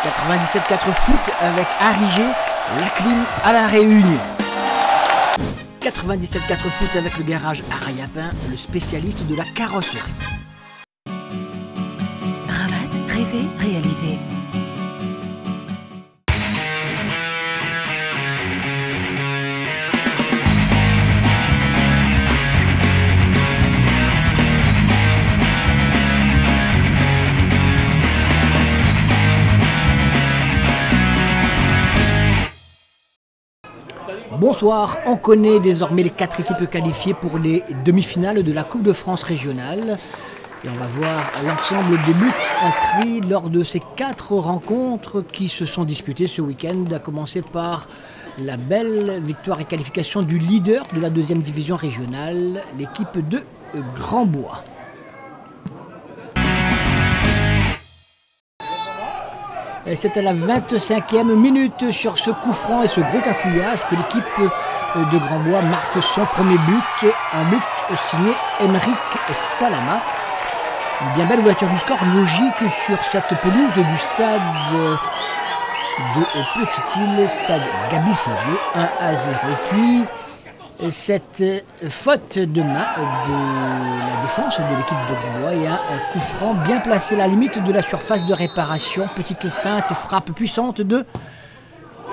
97.4 foot avec Arrigé, la clim à la Réunion. 97.4 foot avec le garage Arayapin, le spécialiste de la carrosserie. Ravat, rêver, réaliser. Bonsoir, on connaît désormais les 4 équipes qualifiées pour les demi-finales de la Coupe de France régionale. Et on va voir l'ensemble des buts inscrits lors de ces 4 rencontres qui se sont disputées ce week-end, à commencer par la belle victoire et qualification du leader de la 2e division régionale, l'équipe de Grandbois. C'est à la 25e minute sur ce coup franc et ce gros cafouillage que l'équipe de Grandbois marque son premier but. Un but signé Émeric Salama. Une bien belle ouverture du score, logique sur cette pelouse du stade de Petite-Île, stade Gabi Folliot, 1-0. Et puis cette faute de main de la défense de l'équipe de Grandbois et un coup franc bien placé à la limite de la surface de réparation. Petite feinte et frappe puissante de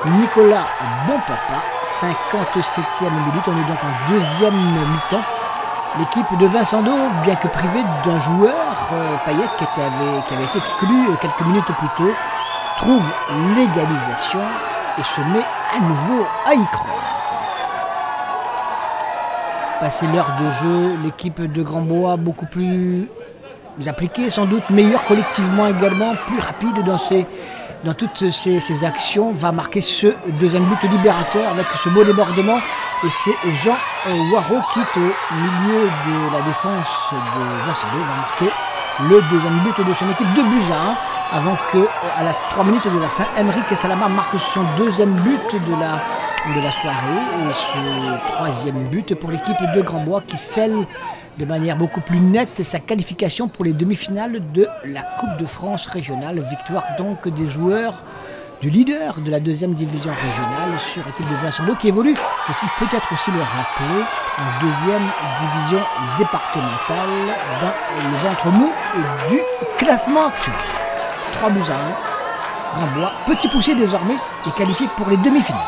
Nicolas Bonpapa. 57e minute, on est donc en 2e mi-temps. L'équipe de Vincent Do, bien que privée d'un joueur, Payet, qui avait été exclu quelques minutes plus tôt, trouve l'égalisation et se met à nouveau à y croire. Passé l'heure de jeu, l'équipe de Grandbois beaucoup plus appliquée, sans doute meilleure collectivement également, plus rapide dans toutes ses actions, va marquer ce deuxième but libérateur avec ce beau débordement. Et c'est Jean Waro qui est au milieu de la défense de Vincent Do, va marquer le deuxième but de son équipe, 2-1, avant que, à la 3 minutes de la fin, Émeric Salama marque son deuxième but de la soirée et ce 3e but pour l'équipe de Grandbois qui scelle de manière beaucoup plus nette sa qualification pour les demi-finales de la Coupe de France régionale. Victoire donc des joueurs du leader de la 2e division régionale sur l'équipe de Vincent Do qui évolue, faut-il peut-être aussi le rappeler, en 2e division départementale dans le ventre mou du classement actuel. 3-1, Grandbois, petit poussé désormais, est qualifié pour les demi-finales.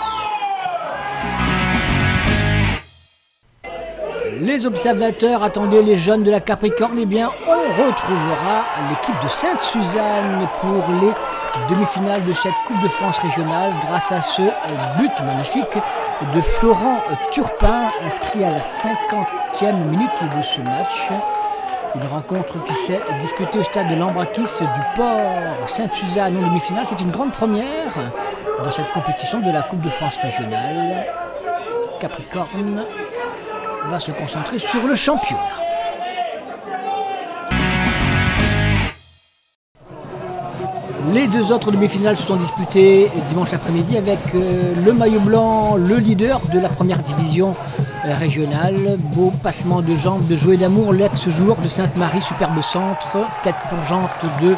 Les observateurs attendaient les jeunes de la Capricorne, eh bien on retrouvera l'équipe de Sainte-Suzanne pour les demi-finales de cette Coupe de France régionale grâce à ce but magnifique de Florent Turpin inscrit à la 50e minute de ce match. Une rencontre qui s'est disputée au stade de l'Ambrakis du Port Sainte-Suzanne en demi-finale. C'est une grande première dans cette compétition de la Coupe de France régionale. Capricorne va se concentrer sur le championnat. Les 2 autres demi-finales se sont disputées dimanche après-midi avec le maillot blanc, le leader de la 1re division régionale. Beau passement de jambes de Joël Damour, l'ex-joueur de Sainte-Marie, superbe centre, tête plongeante de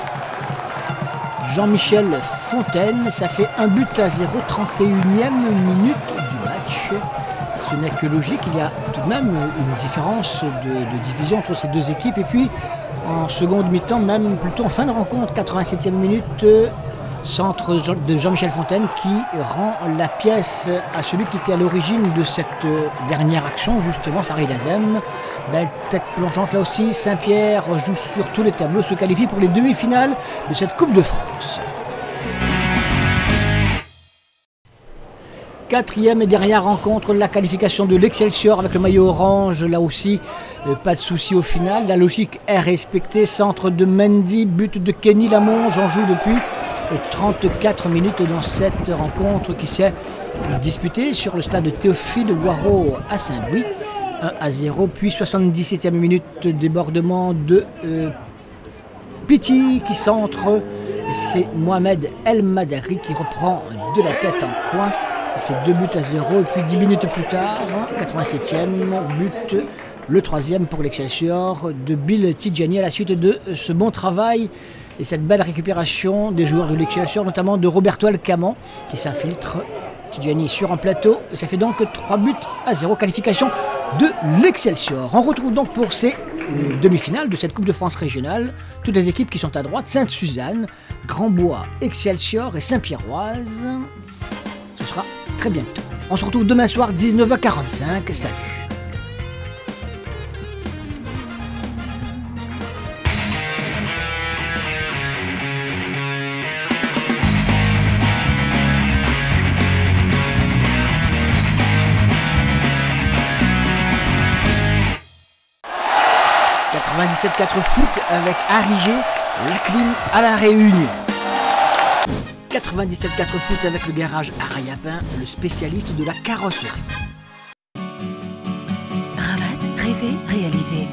Jean-Michel Fontaine. Ça fait 1-0, 31e minute du match. Ce n'est que logique, il y a tout de même une différence de division entre ces 2 équipes. Et puis, en seconde mi-temps, même plutôt en fin de rencontre, 87e minute, centre de Jean-Michel Fontaine qui rend la pièce à celui qui était à l'origine de cette dernière action, justement, Farid Azem. Belle tête plongeante là aussi, Saint-Pierre joue sur tous les tableaux, se qualifie pour les demi-finales de cette Coupe de France. 4e et dernière rencontre, la qualification de l'Excelsior avec le maillot orange, là aussi pas de souci au final, la logique est respectée, centre de Mendy, but de Kenny Lamonge, on joue depuis 34 minutes dans cette rencontre qui s'est disputée sur le stade de Théophile Waro à Saint-Louis, 1-0, puis 77e minute, débordement de Piti qui centre, c'est Mohamed El Madari qui reprend de la tête en coin. Ça fait 2-0 et puis 10 minutes plus tard, 87e but, le 3e pour l'Excelsior de Bill Tidjani à la suite de ce bon travail Et cette belle récupération des joueurs de l'Excelsior, notamment de Roberto Alcamon, qui s'infiltre. Tidjani sur un plateau. Et ça fait donc 3-0, qualification de l'Excelsior. On retrouve donc pour ces demi-finales de cette Coupe de France régionale toutes les équipes qui sont à droite: Sainte-Suzanne, Grandbois, Excelsior et Saint-Pierroise. Ce sera très bientôt. On se retrouve demain soir 19h45. Salut. « 97.4 foot avec Arigé, la clim à la Réunion. 97.4 foot avec le garage Arayapin, le spécialiste de la carrosserie. Ravat, rêver, réaliser.